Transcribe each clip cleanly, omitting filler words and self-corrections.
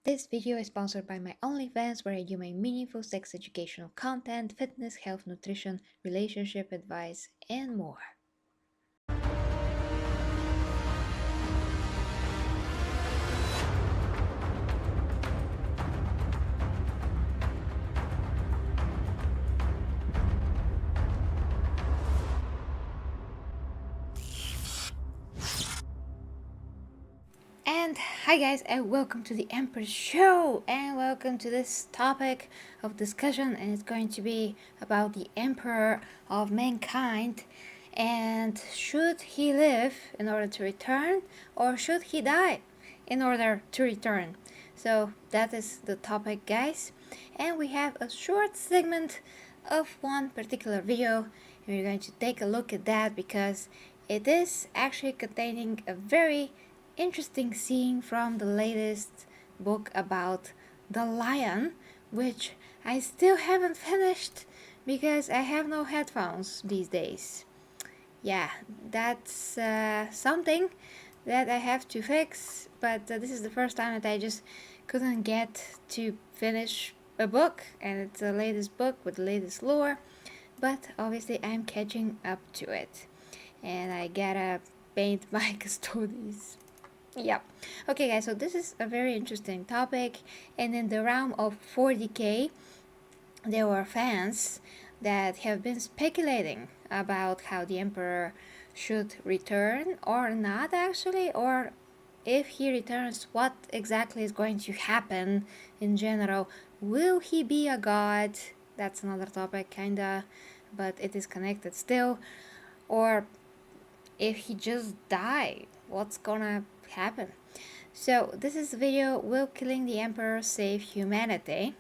This video is sponsored by my OnlyFans, where I do my meaningful sex educational content, fitness, health, nutrition, relationship advice, and more. And hi guys, and welcome to the Emperor Show, and welcome to this topic of discussion, and it's going to be about the Emperor of mankind, and should he live in order to return, or should he die in order to return? So that is the topic, guys, and we have a short segment of one particular video, and we're going to take a look at that because it is actually containing a very interesting scene from the latest book about the lion, which I still haven't finished because I have no headphones these days. Yeah, that's something that I have to fix, but this is the first time that I just couldn't get to finish a book, and it's the latest book with the latest lore, but obviously I'm catching up to it, and I gotta paint my custodies. Yep. Okay, guys, so this is a very interesting topic, and in the realm of 40k, there were fans that have been speculating about how the Emperor should return or not, actually, or if he returns, what exactly is going to happen in general. Will he be a god? That's another topic, kinda, but it is connected still. Or if he just died, what's gonna happen? So this is the video, Will Killing the Emperor Save Humanity?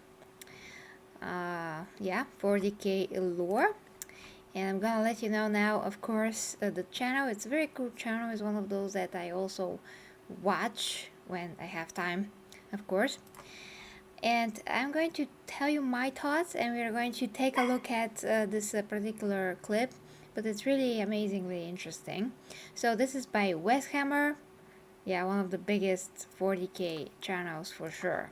Yeah, 40k lore. And I'm gonna let you know now, of course, the channel, it's a very cool channel. It's one of those that I also watch when I have time, of course. And I'm going to tell you my thoughts, and we're going to take a look at this particular clip, but it's really amazingly interesting. So this is by Westhammer. Yeah, one of the biggest 40k channels for sure.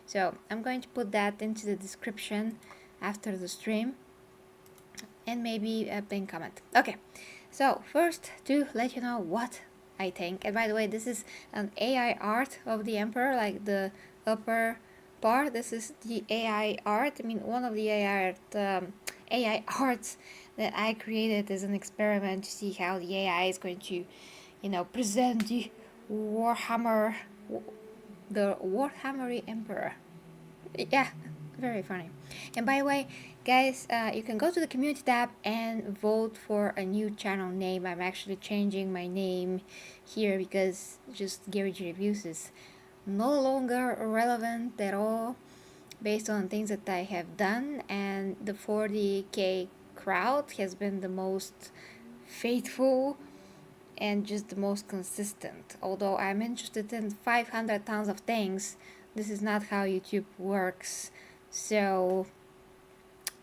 So I'm going to put that into the description after the stream, and maybe a pin comment. Okay, so first, to let you know what I think, and by the way, this is an AI art of the Emperor, like the upper part. This is the AI art. I mean, one of the AI arts that I created as an experiment to see how the AI is going to, present the Warhammer, the Warhammery Emperor. Yeah, very funny. And by the way, guys, you can go to the community tab and vote for a new channel name. I'm actually changing my name here because just Garage Reviews is no longer relevant at all based on things that I have done, and the 40k crowd has been the most faithful and just the most consistent. Although I'm interested in 500 tons of things, this is not how YouTube works. So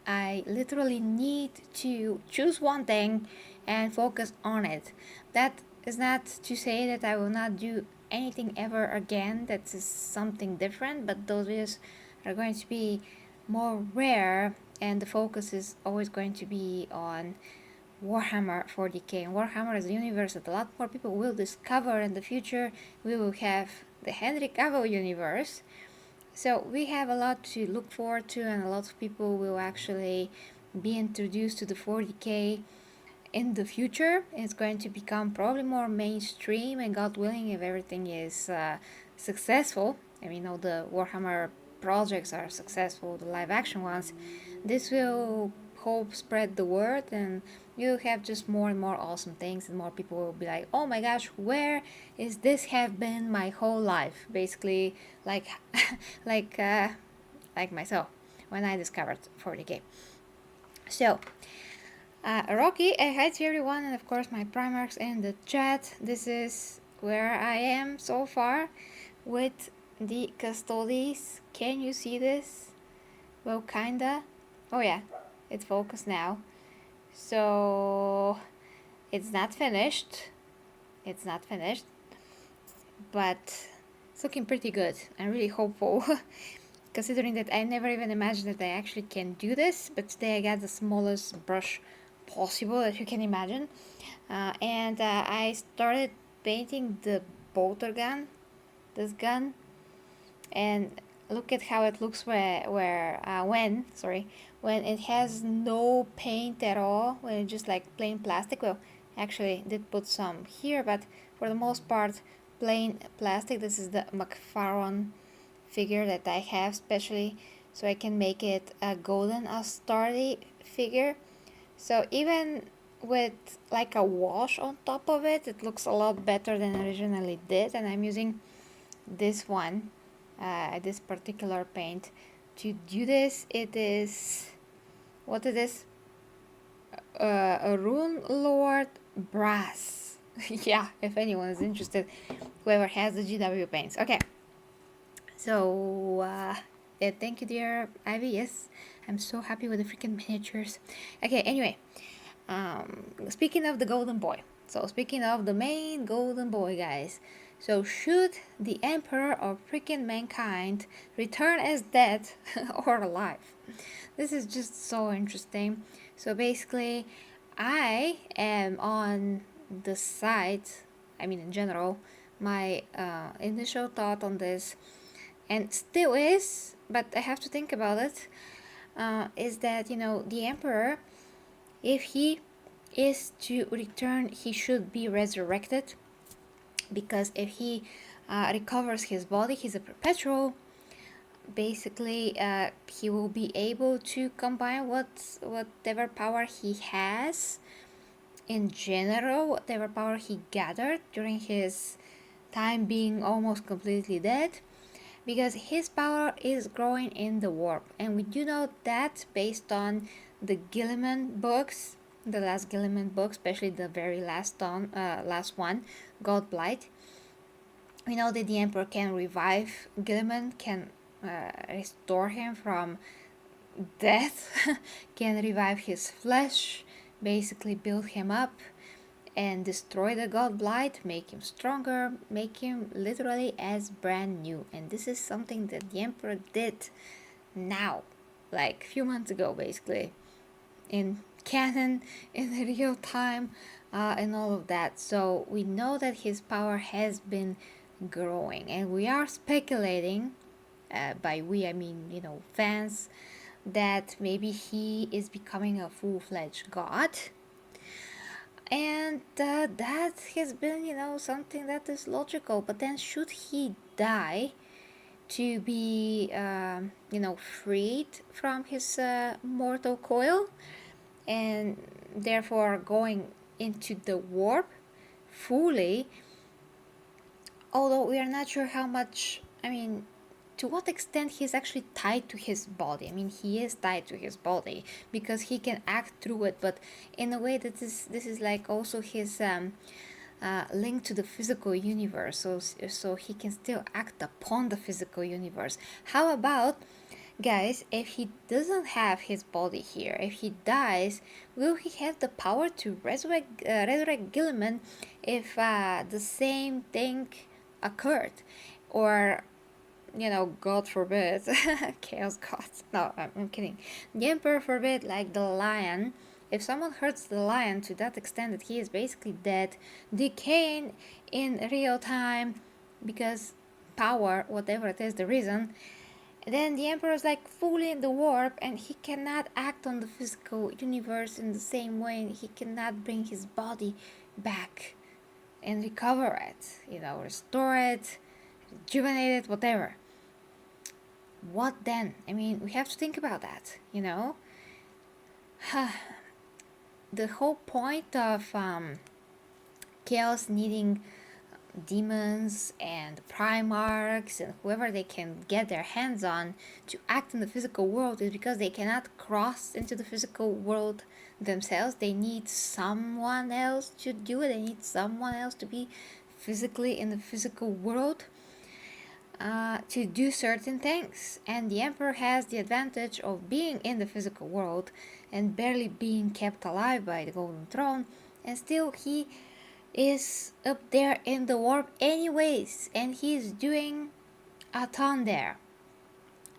I literally need to choose one thing and focus on it. That is not to say that I will not do anything ever again that is something different, but those videos are going to be more rare, and the focus is always going to be on Warhammer 40k. And Warhammer is a universe that a lot more people will discover in the future. We will have the Henry Cavill universe. So we have a lot to look forward to, and a lot of people will actually be introduced to the 40k in the future. It's going to become probably more mainstream, and God willing, if everything is successful, I mean, all the Warhammer projects are successful, the live action ones, this will help spread the word, and you'll have just more and more awesome things, and more people will be like, oh my gosh, where is this have been my whole life? Basically, like like myself when I discovered 40k. So Rocky, hi to everyone, and of course my Primarchs in the chat. This is where I am so far with the custodies. Can you see this? Well, kinda. Oh yeah, it's focused now. So it's not finished. It's not finished, but It's looking pretty good. I'm really hopeful. Considering that I never even imagined that I actually can do this, but today I got the smallest brush possible that you can imagine. And I started painting the bolter gun, this gun, and look at how it looks when it has no paint at all, when it's just like plain plastic. Well, actually did put some here, but for the most part plain plastic. This is the McFarlane figure that I have specially so I can make it a golden Astartes figure. So even with like a wash on top of it, it looks a lot better than originally did, and I'm using this one, this particular paint to do this. It is, what is this? A Rune Lord Brass. Yeah, if anyone is interested, whoever has the GW paints. Okay, so yeah, thank you, dear Ivy. Yes, I'm so happy with the freaking miniatures. Okay, anyway, speaking of the golden boy, so speaking of the main golden boy, guys, so should the emperor of freaking mankind return as dead or alive? This is just so interesting. So basically, I am on the side, I mean in general, my initial thought on this, and still is, but I have to think about it, is that, you know, the emperor, if he is to return, he should be resurrected, because if he recovers his body, he's a perpetual. Basically, he will be able to combine whatever power he has in general, whatever power he gathered during his time being almost completely dead, because his power is growing in the warp, and we do know that based on the Gilliman books, the last Gilliman book, especially the very last one, God Blight. We know that the Emperor can revive Gilliman, can restore him from death, can revive his flesh, basically build him up and destroy the God Blight, make him stronger, make him literally as brand new. And this is something that the Emperor did now, like a few months ago, basically, in canon, in real time, and all of that. So we know that his power has been growing, and we are speculating, by we I mean, you know, fans, that maybe he is becoming a full-fledged god. And that has been, you know, something that is logical. But then should he die to be, you know, freed from his mortal coil, and therefore going into the warp fully, although we are not sure how much, I mean, to what extent he's actually tied to his body. I mean, he is tied to his body because he can act through it, but in a way that this is like also his link to the physical universe, so he can still act upon the physical universe. How about, guys, if he doesn't have his body here, if he dies, will he have the power to resurrect Gilliman if the same thing occurred? Or, you know, God forbid, chaos gods. No, I'm kidding. The Emperor forbid, like the lion. If someone hurts the lion to that extent that he is basically dead, decaying in real time, because power, whatever it is, the reason, then the Emperor is like fully in the warp, and he cannot act on the physical universe in the same way. He cannot bring his body back and recover it, you know, restore it, rejuvenate it, whatever. What then? I mean, we have to think about that, you know? The whole point of Chaos needing demons and primarchs and whoever they can get their hands on to act in the physical world is because they cannot cross into the physical world themselves. They need someone else to do it. They need someone else to be physically in the physical world to do certain things. And the Emperor has the advantage of being in the physical world and barely being kept alive by the Golden Throne, and still he is up there in the warp anyways, and he's doing a ton there.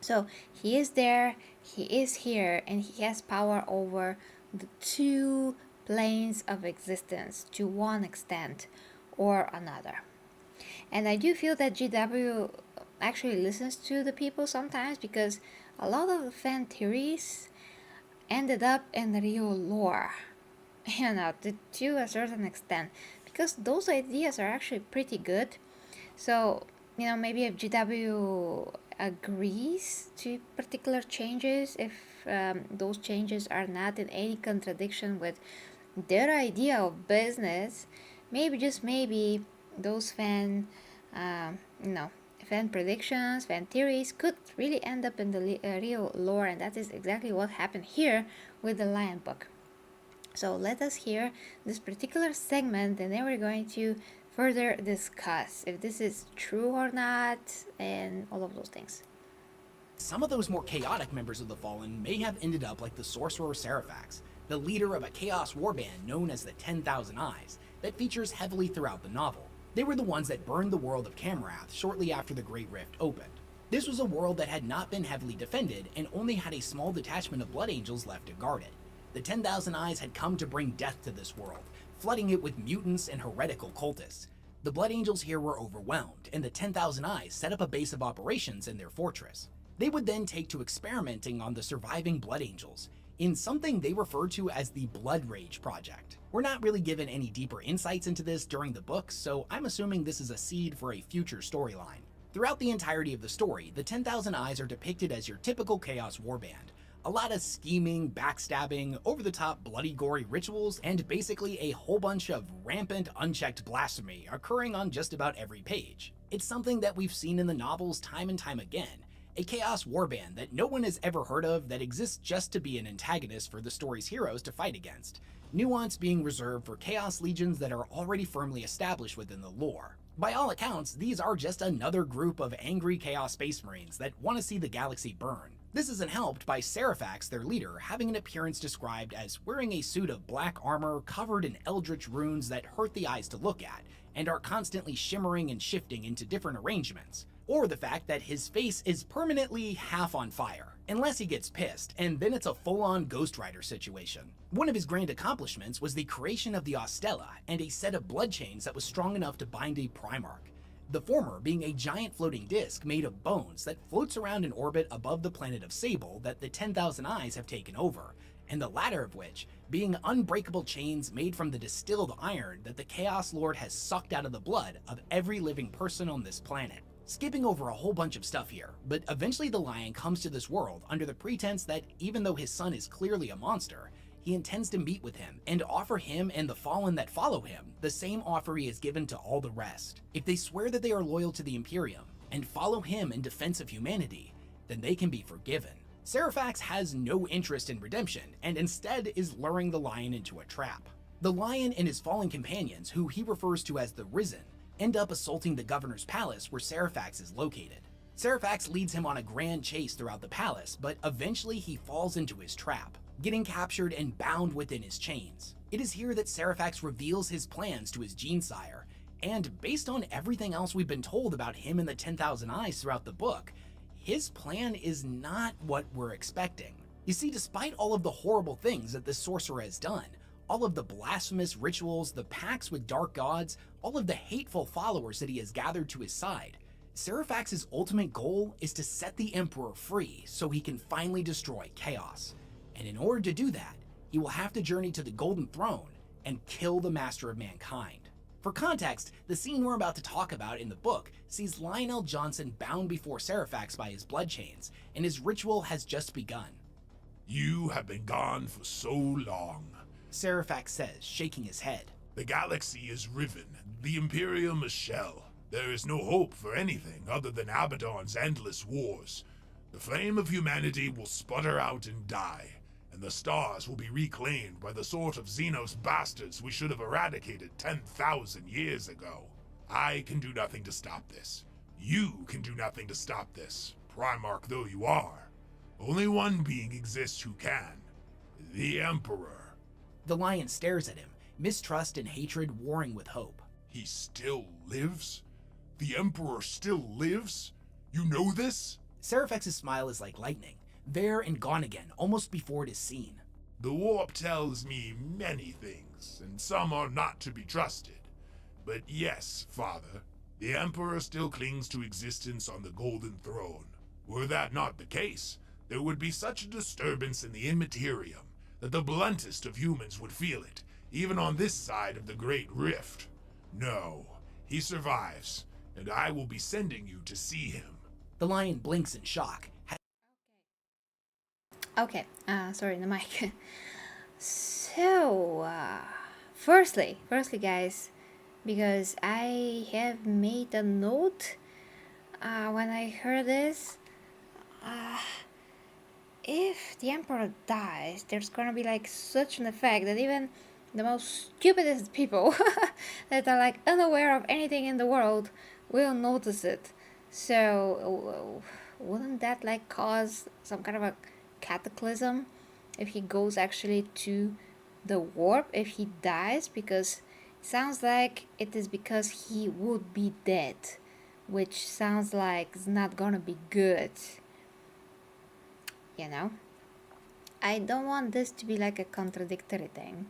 So he is there, he is here, and he has power over the two planes of existence to one extent or another. And I do feel that GW actually listens to the people sometimes, because a lot of the fan theories ended up in the real lore, to a certain extent, because those ideas are actually pretty good. So, maybe if GW agrees to particular changes, if those changes are not in any contradiction with their idea of business, maybe, just maybe, those um, you know, fan predictions, fan theories could really end up in the real lore, and that is exactly what happened here with the Lion Book. So let us hear this particular segment, and then we're going to further discuss if this is true or not, and all of those things. Some of those more chaotic members of the Fallen may have ended up like the sorcerer Seraphax, the leader of a chaos warband known as the 10,000 Eyes, that features heavily throughout the novel. They were the ones that burned the world of Camrath shortly after the Great Rift opened. This was a world that had not been heavily defended and only had a small detachment of Blood Angels left to guard it. The 10,000 Eyes had come to bring death to this world, flooding it with mutants and heretical cultists. The Blood Angels here were overwhelmed, and the 10,000 Eyes set up a base of operations in their fortress. They would then take to experimenting on the surviving Blood Angels, in something they referred to as the Blood Rage Project. We're not really given any deeper insights into this during the book, so I'm assuming this is a seed for a future storyline. Throughout the entirety of the story, the 10,000 Eyes are depicted as your typical Chaos Warband. A lot of scheming, backstabbing, over-the-top bloody gory rituals, and basically a whole bunch of rampant, unchecked blasphemy occurring on just about every page. It's something that we've seen in the novels time and time again, a chaos warband that no one has ever heard of that exists just to be an antagonist for the story's heroes to fight against, nuance being reserved for chaos legions that are already firmly established within the lore. By all accounts, these are just another group of angry Chaos Space Marines that want to see the galaxy burn. This isn't helped by Seraphax, their leader, having an appearance described as wearing a suit of black armor covered in eldritch runes that hurt the eyes to look at, and are constantly shimmering and shifting into different arrangements. Or the fact that his face is permanently half on fire, unless he gets pissed, and then it's a full-on Ghost Rider situation. One of his grand accomplishments was the creation of the Ostella and a set of blood chains that was strong enough to bind a Primarch. The former being a giant floating disc made of bones that floats around in orbit above the planet of Sable that the 10,000 Eyes have taken over, and the latter of which being unbreakable chains made from the distilled iron that the Chaos Lord has sucked out of the blood of every living person on this planet. Skipping over a whole bunch of stuff here, but eventually the Lion comes to this world under the pretense that even though his son is clearly a monster, he intends to meet with him and offer him and the Fallen that follow him the same offer he has given to all the rest. If they swear that they are loyal to the Imperium and follow him in defense of humanity, then they can be forgiven. Seraphax has no interest in redemption and instead is luring the Lion into a trap. The Lion and his fallen companions, who he refers to as the Risen, end up assaulting the governor's palace where Seraphax is located. Seraphax leads him on a grand chase throughout the palace, but eventually he falls into his trap, getting captured and bound within his chains. It is here that Seraphax reveals his plans to his Genesire, and based on everything else we've been told about him and the 10,000 Eyes throughout the book, his plan is not what we're expecting. You see, despite all of the horrible things that this sorcerer has done, all of the blasphemous rituals, the pacts with dark gods, all of the hateful followers that he has gathered to his side, Seraphax's ultimate goal is to set the Emperor free so he can finally destroy chaos. And in order to do that, he will have to journey to the Golden Throne and kill the Master of Mankind. For context, the scene we're about to talk about in the book sees Lionel Johnson bound before Seraphax by his blood chains, and his ritual has just begun. "You have been gone for so long," Seraphax says, shaking his head. "The galaxy is riven, the Imperium a shell. There is no hope for anything other than Abaddon's endless wars. The flame of humanity will sputter out and die, and the stars will be reclaimed by the sort of Xenos bastards we should have eradicated 10,000 years ago. I can do nothing to stop this. You can do nothing to stop this, Primarch though you are. Only one being exists who can. The Emperor." The Lion stares at him, mistrust and hatred warring with hope. He still lives? The Emperor still lives? You know this? Seraphax's smile is like lightning, there and gone again, almost before it is seen. The warp tells me many things, and some are not to be trusted. But yes, Father, the Emperor still clings to existence on the Golden Throne. Were that not the case, there would be such a disturbance in the imperium that the bluntest of humans would feel it, even on this side of the Great Rift. No, he survives, and I will be sending you to see him. The lion blinks in shock. Okay, sorry, the mic. So, firstly, guys, because I have made a note when I heard this, if the Emperor dies, there's gonna be like such an effect that even the most stupidest people that are like unaware of anything in the world will notice it. So, wouldn't that like cause some kind of a cataclysm if he goes actually to the warp, if he dies? Because it sounds like it is because he would be dead, which sounds like it's not gonna be good, you know. I don't want this to be like a contradictory thing.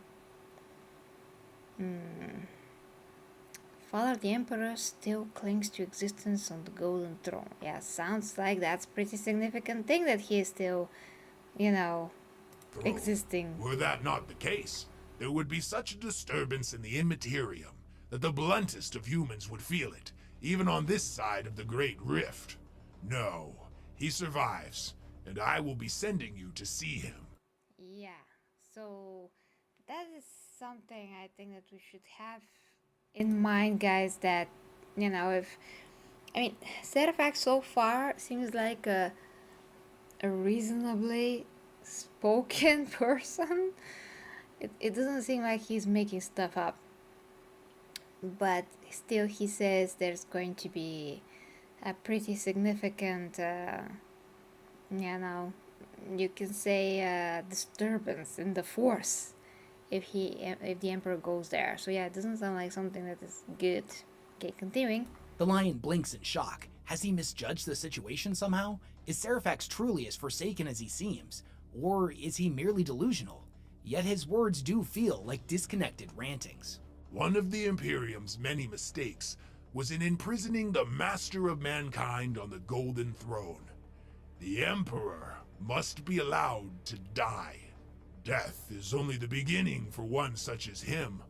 Father the Emperor still clings to existence on the Golden Throne. Yeah, sounds like that's pretty significant thing that he is still, you know, existing. Were that not the case, there would be such a disturbance in the imperium that the bluntest of humans would feel it, even on this side of the Great Rift. No, he survives, and I will be sending you to see him. Yeah, so that is something I think that we should have in mind, guys, that, you know, if, I mean, Seraphax so far seems like a reasonably spoken person. It doesn't seem like he's making stuff up, but still he says there's going to be a pretty significant, you know, you can say disturbance in the force if the Emperor goes there. So yeah, it doesn't sound like something that is good. Okay, continuing. The lion blinks in shock. Has he misjudged the situation somehow? Is Seraphax truly as forsaken as he seems? Or is he merely delusional? Yet his words do feel like disconnected rantings. One of the Imperium's many mistakes was in imprisoning the master of mankind on the Golden Throne. The Emperor must be allowed to die. Death is only the beginning for one such as him.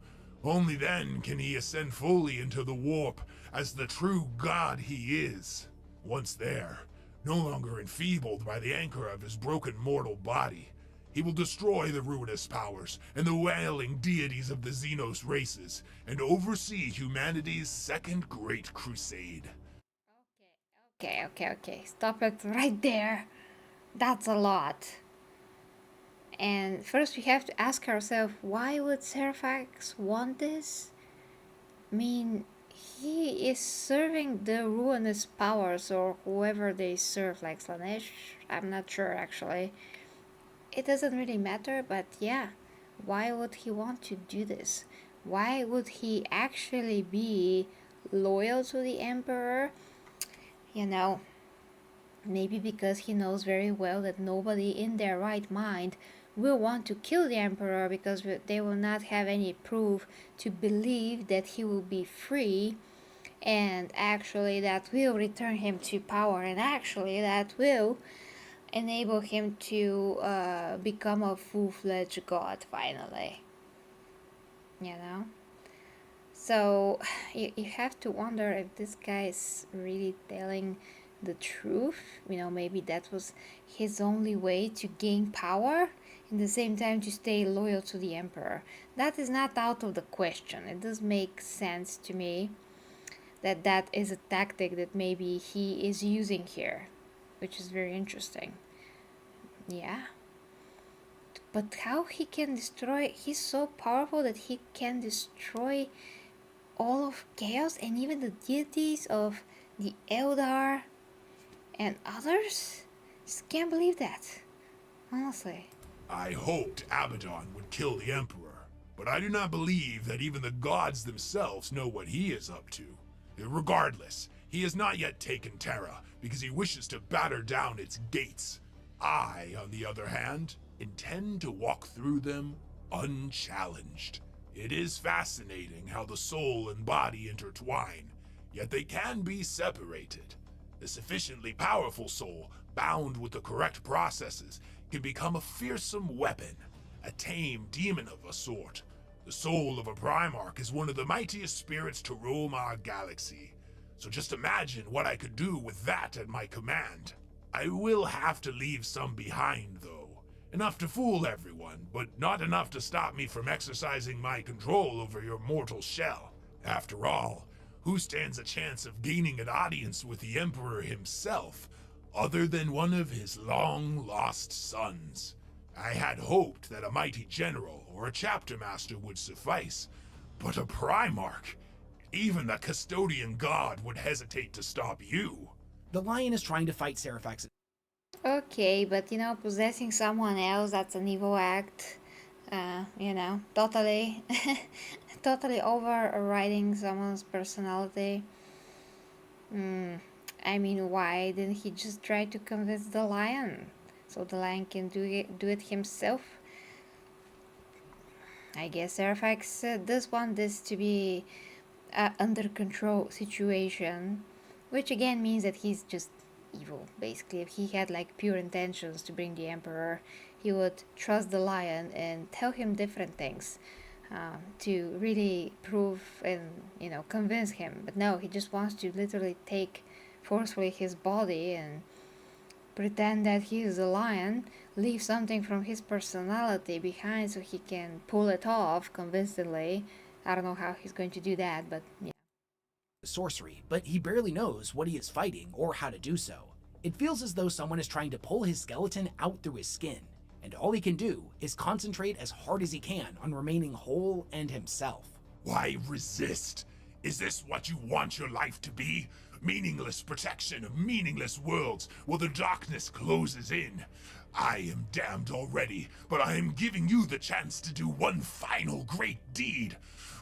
Only then can he ascend fully into the warp as the true god he is. Once there, no longer enfeebled by the anchor of his broken mortal body, he will destroy the ruinous powers and the wailing deities of the Xenos races and oversee humanity's second great crusade. Okay. Stop it right there. That's a lot. And first we have to ask ourselves, why would Seraphax want this? I mean, he is serving the ruinous powers, or whoever they serve, like Slanesh. I'm not sure actually. It doesn't really matter, but yeah, why would he want to do this? Why would he actually be loyal to the Emperor? You know, maybe because he knows very well that nobody in their right mind will want to kill the Emperor, because they will not have any proof to believe that he will be free, and actually that will return him to power, and actually that will enable him to become a full-fledged god finally, you know. So you have to wonder if this guy is really telling the truth. You know, maybe that was his only way to gain power, in the same time to stay loyal to the Emperor. That is not out of the question. It does make sense to me that that is a tactic that maybe he is using here, which is very interesting. Yeah. But how he can destroy, he's so powerful that he can destroy all of chaos and even the deities of the Eldar and others? Just can't believe that, honestly. I hoped Abaddon would kill the Emperor, but I do not believe that even the gods themselves know what he is up to. Regardless, he has not yet taken Terra because he wishes to batter down its gates. I, on the other hand, intend to walk through them unchallenged. It is fascinating how the soul and body intertwine, yet they can be separated. A sufficiently powerful soul, bound with the correct processes, can become a fearsome weapon, a tame demon of a sort. The soul of a Primarch is one of the mightiest spirits to roam our galaxy, so just imagine what I could do with that at my command. I will have to leave some behind, though. Enough to fool everyone, but not enough to stop me from exercising my control over your mortal shell. After all, who stands a chance of gaining an audience with the Emperor himself, other than one of his long-lost sons? I had hoped that a mighty general or a chapter master would suffice, but a Primarch? Even the custodian god would hesitate to stop you. The lion is trying to fight Serafax. Okay, but possessing someone else, that's an evil act. Totally, totally overriding someone's personality. I mean, why didn't he just try to convince the lion? So the lion can do it himself? I guess Serafax does want this to be under control situation, which again means that he's just evil. Basically, if he had like pure intentions to bring the Emperor, he would trust the lion and tell him different things to really prove and convince him. But no, he just wants to literally take forcefully his body and pretend that he is a lion, leave something from his personality behind so he can pull it off convincingly. I don't know how he's going to do that, but yeah. Sorcery, but he barely knows what he is fighting or how to do so. It feels as though someone is trying to pull his skeleton out through his skin, and all he can do is concentrate as hard as he can on remaining whole and himself. Why resist? Is this what you want your life to be? Meaningless protection of meaningless worlds while the darkness closes in. I am damned already, but I am giving you the chance to do one final great deed.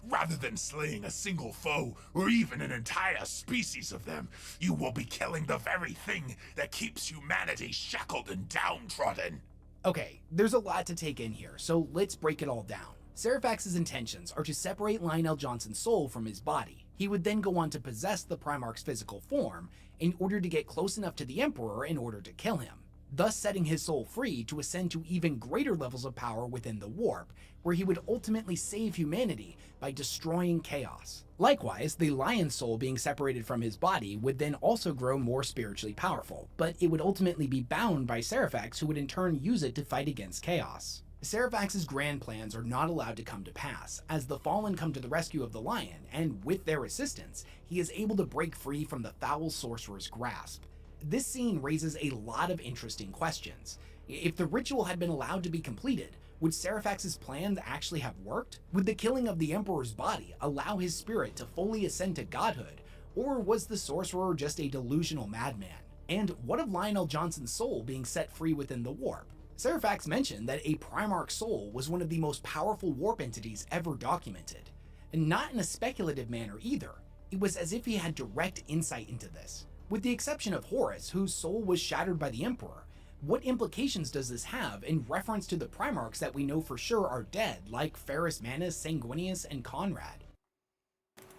Rather than slaying a single foe, or even an entire species of them, you will be killing the very thing that keeps humanity shackled and downtrodden. Okay, there's a lot to take in here, so let's break it all down. Serafax's intentions are to separate Lionel Johnson's soul from his body. He would then go on to possess the Primarch's physical form in order to get close enough to the Emperor in order to kill him, thus setting his soul free to ascend to even greater levels of power within the Warp, where he would ultimately save humanity by destroying chaos. Likewise, the lion's soul being separated from his body would then also grow more spiritually powerful, but it would ultimately be bound by Serafax, who would in turn use it to fight against chaos. Serafax's grand plans are not allowed to come to pass, as the Fallen come to the rescue of the lion, and with their assistance, he is able to break free from the foul sorcerer's grasp. This scene raises a lot of interesting questions. If the ritual had been allowed to be completed, would Serafax's plans actually have worked? Would the killing of the Emperor's body allow his spirit to fully ascend to godhood? Or was the sorcerer just a delusional madman? And what of Lionel Johnson's soul being set free within the Warp? Serafax mentioned that a Primarch soul was one of the most powerful Warp entities ever documented. And not in a speculative manner either. It was as if he had direct insight into this. With the exception of Horus, whose soul was shattered by the Emperor, what implications does this have in reference to the Primarchs that we know for sure are dead, like Ferrus Manus, Sanguinius, and Conrad?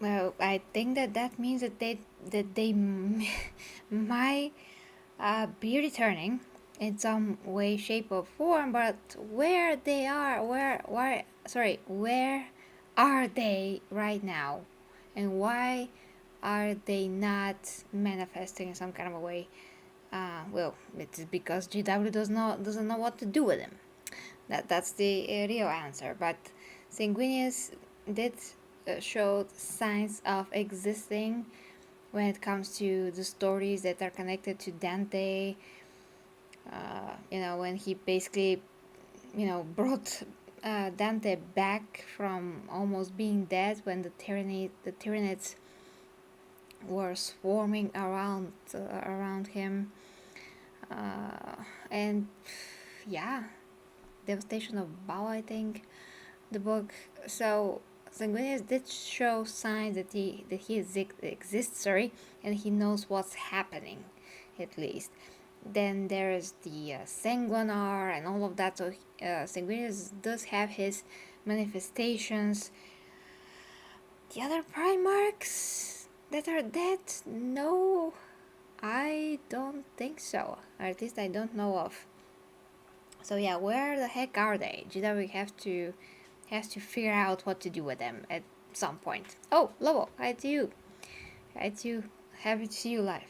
Well, I think that means that they might be returning in some way, shape, or form, but where are they right now, and why are they not manifesting in some kind of a way? Well, it's because GW doesn't know what to do with them. That's the real answer. But Sanguinius did show signs of existing when it comes to the stories that are connected to Dante. When he basically, brought Dante back from almost being dead when the Tyranids were swarming around him, and yeah, devastation of Bao, I think. the book. So Sanguinius did show signs that he exists, sorry, and he knows what's happening, at least. Then there is the Sanguinar and all of that. So Sanguinius does have his manifestations. The other Primarchs that are dead? No, I don't think so. Or at least I don't know of. So yeah, where the heck are they? GW has to figure out what to do with them at some point. Oh, Lobo, hi to you. Hi to you. Happy to see you live.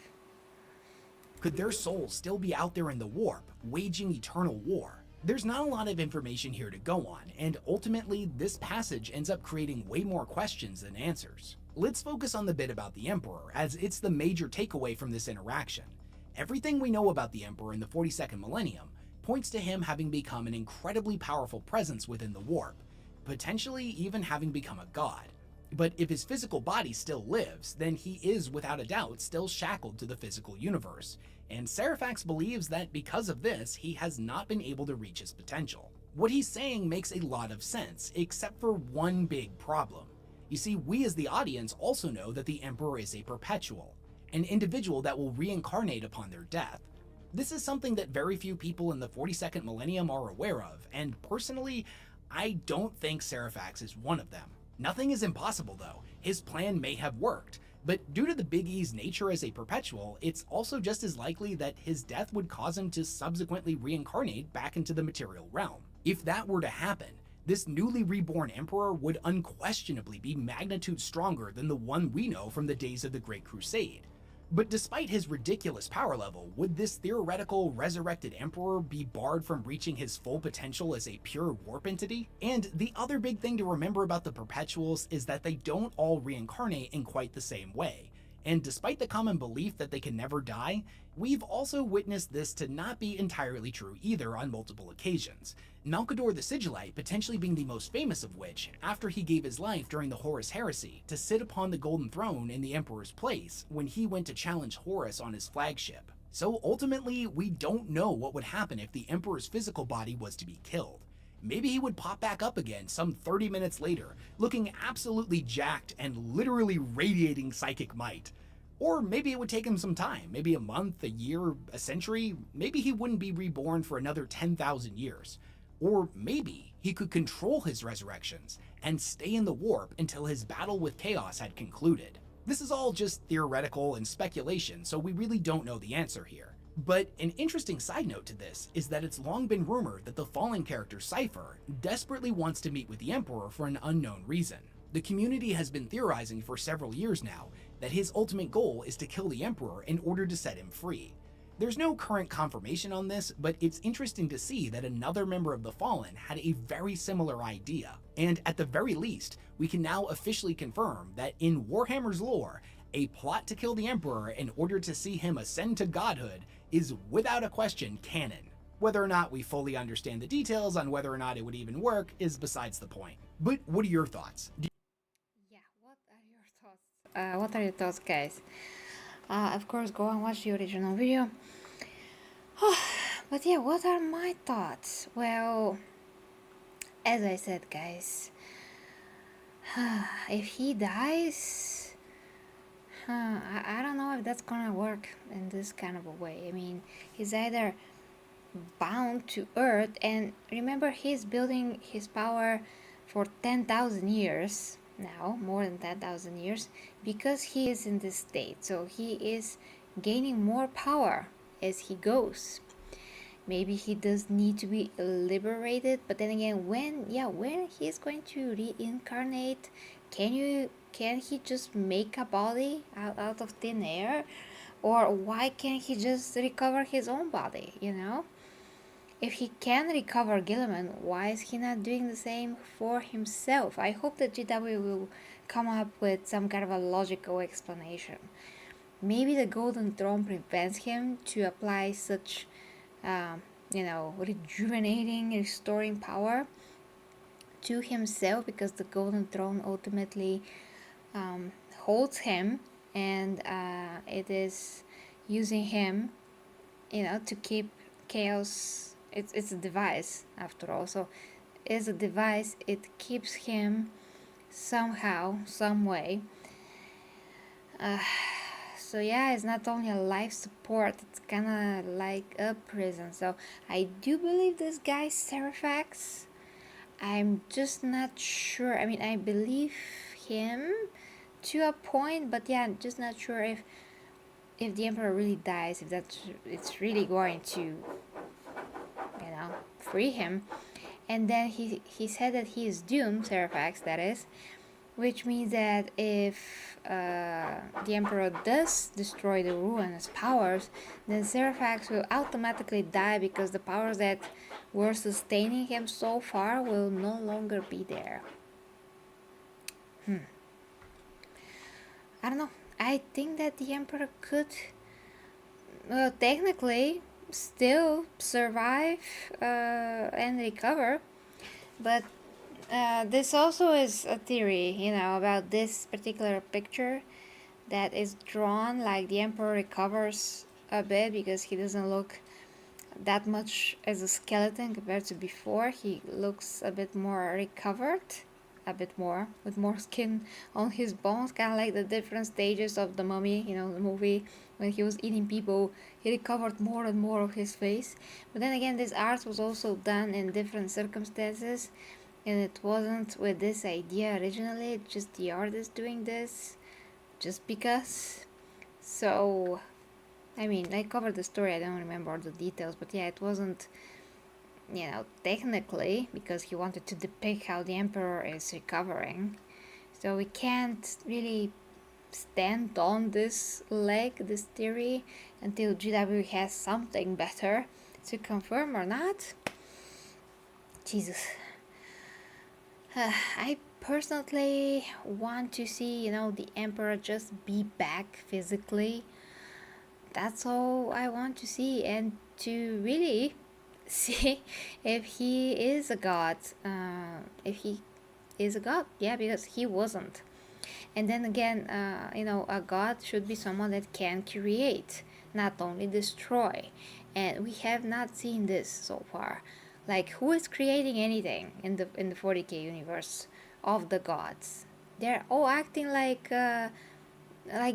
Could their souls still be out there in the warp, waging eternal war? There's not a lot of information here to go on, and ultimately, this passage ends up creating way more questions than answers. Let's focus on the bit about the Emperor, as it's the major takeaway from this interaction. Everything we know about the Emperor in the 42nd millennium points to him having become an incredibly powerful presence within the warp, potentially even having become a god. But if his physical body still lives, then he is without a doubt still shackled to the physical universe, and Serafax believes that because of this, he has not been able to reach his potential. What he's saying makes a lot of sense, except for one big problem. You see, we as the audience also know that the Emperor is a perpetual, an individual that will reincarnate upon their death. This is something that very few people in the 42nd millennium are aware of, and personally, I don't think Serafax is one of them. Nothing is impossible though. His plan may have worked, but due to the Big E's nature as a perpetual, it's also just as likely that his death would cause him to subsequently reincarnate back into the material realm. If that were to happen, this newly reborn emperor would unquestionably be magnitude stronger than the one we know from the days of the Great Crusade. But despite his ridiculous power level, would this theoretical resurrected emperor be barred from reaching his full potential as a pure warp entity? And the other big thing to remember about the perpetuals is that they don't all reincarnate in quite the same way. And despite the common belief that they can never die, we've also witnessed this to not be entirely true either on multiple occasions. Malkador the Sigillite potentially being the most famous of which, after he gave his life during the Horus Heresy to sit upon the Golden Throne in the Emperor's place when he went to challenge Horus on his flagship. So ultimately, we don't know what would happen if the Emperor's physical body was to be killed. Maybe he would pop back up again some 30 minutes later, looking absolutely jacked and literally radiating psychic might. Or maybe it would take him some time, maybe a month, a year, a century. Maybe he wouldn't be reborn for another 10,000 years. Or maybe he could control his resurrections and stay in the warp until his battle with Chaos had concluded. This is all just theoretical and speculation, so we really don't know the answer here. But an interesting side note to this is that it's long been rumored that the Fallen character Cypher desperately wants to meet with the Emperor for an unknown reason. The community has been theorizing for several years now that his ultimate goal is to kill the Emperor in order to set him free. There's no current confirmation on this, but it's interesting to see that another member of the Fallen had a very similar idea. And at the very least, we can now officially confirm that in Warhammer's lore, a plot to kill the Emperor in order to see him ascend to godhood is without a question canon. Whether or not we fully understand the details on whether or not it would even work is besides the point. But what are your thoughts? Yeah, what are your thoughts? What are your thoughts, guys? Of course, go and watch the original video. But yeah, what are my thoughts? Well, as I said, guys, if he dies, I don't know if that's gonna work in this kind of a way. I mean, he's either bound to Earth, and remember, he's building his power for 10,000 years now, more than 10,000 years, because he is in this state. So he is gaining more power as he goes. Maybe he does need to be liberated, but then again, when he's going to reincarnate, can he just make a body out of thin air? Or why can't he just recover his own body, you know? If he can recover Gilliman, why is he not doing the same for himself? I hope that GW will come up with some kind of a logical explanation. Maybe the Golden Throne prevents him to apply such, rejuvenating, restoring power to himself, because the Golden Throne ultimately holds him, and it is using him, to keep chaos. It's a device after all, so is a device. It keeps him somehow, some way. So yeah, it's not only a life support, it's kind of like a prison. So I do believe this guy Seraphax. I'm just not sure. I mean, I believe him to a point, but yeah, I'm just not sure if the emperor really dies, if that's it's really going to, free him. And then he said that he is doomed, Seraphax, that is, which means that if the emperor does destroy the ruinous powers, then Seraphax will automatically die because the powers that were sustaining him so far will no longer be there. I don't know. I think that the emperor could, well, technically still survive and recover, but this also is a theory, about this particular picture that is drawn like the emperor recovers a bit because he doesn't look that much as a skeleton compared to before. He looks a bit more recovered, a bit more, with more skin on his bones, kind of like the different stages of the Mummy, the movie. When he was eating people, he recovered more and more of his face. But then again, this art was also done in different circumstances, and it wasn't with this idea originally, it's just the artist doing this just because. So I mean, I covered the story, I don't remember the details, but yeah, it wasn't, technically, because he wanted to depict how the emperor is recovering. So we can't really stand on this this theory, until GW has something better to confirm or not. Jesus. I personally want to see, the emperor just be back physically. That's all I want to see, and to really see if he is a god. If he is a god, yeah, because he wasn't. And then again, a god should be someone that can create, not only destroy. And we have not seen this so far. Like, who is creating anything in the 40k universe of the gods? They're all acting like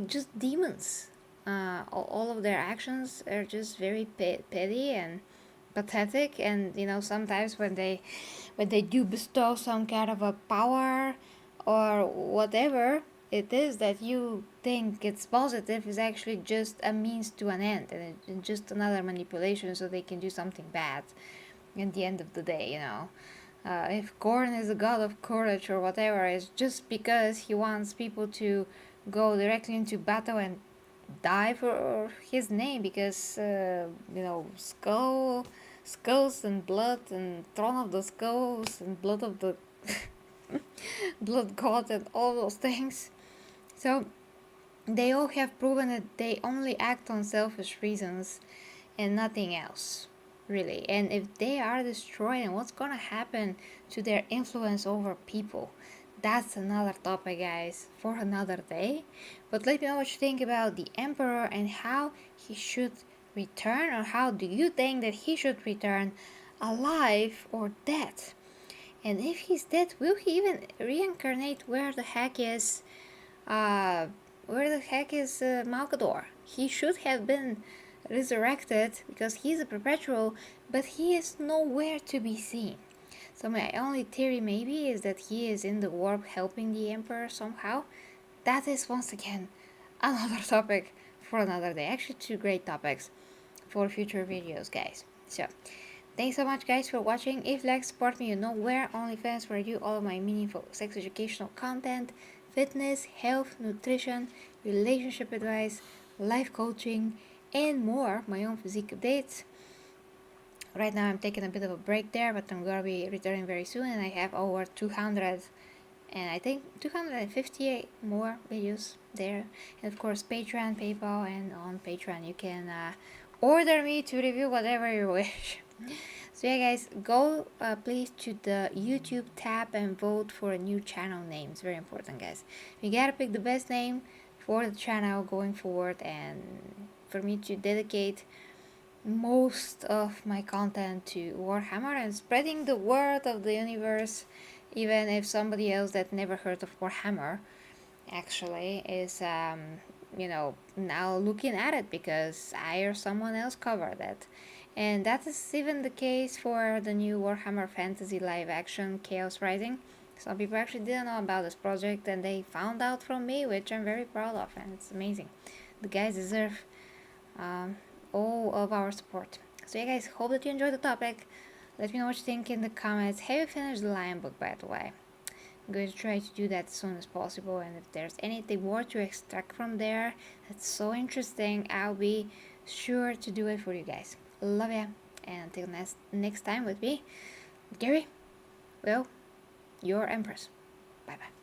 just demons. All of their actions are just very petty and pathetic, and sometimes when they do bestow some kind of a power or whatever it is that you think it's positive, is actually just a means to an end, and it's just another manipulation so they can do something bad at the end of the day. If Korn is a god of courage or whatever, it's just because he wants people to go directly into battle and die for his name, because skulls and blood and throne of the skulls and blood of the blood god and all those things. So they all have proven that they only act on selfish reasons and nothing else, really. And if they are destroyed, and what's gonna happen to their influence over people? That's another topic, guys, for another day. But let me know what you think about the emperor and how he should return, or how do you think that he should return, alive or dead? And if he's dead, will he even reincarnate? Where the heck is Malkador? He should have been resurrected because he's a perpetual, but he is nowhere to be seen. So my only theory maybe is that he is in the warp helping the emperor somehow. That is once again another topic for another day. Actually, two great topics for future videos, guys. So thanks so much, guys, for watching. If you like to support me, you know where. OnlyFans, where I do all of my meaningful sex educational content, fitness, health, nutrition, relationship advice, life coaching, and more. My own physique updates. Right now I'm taking a bit of a break there, but I'm gonna be returning very soon, and I have over 200 and I think 258 more videos there. And of course Patreon, PayPal, and on Patreon you can order me to review whatever you wish. So yeah, guys, go please to the YouTube tab and vote for a new channel name. It's very important, guys. You gotta pick the best name for the channel going forward, and for me to dedicate most of my content to Warhammer and spreading the word of the universe, even if somebody else that never heard of Warhammer actually is now looking at it because I or someone else covered it. And that is even the case for the new Warhammer Fantasy live action Chaos Rising. Some people actually didn't know about this project and they found out from me, which I'm very proud of, and it's amazing. The guys deserve all of our support. So yeah guys, hope that you enjoyed the topic. Let me know what you think in the comments. Have you finished the Lion book, by the way? I'm going to try to do that as soon as possible, and if there's anything more to extract from there that's so interesting, I'll be sure to do it for you guys. Love ya, and until next time with me, Gary, well, your Empress. Bye bye.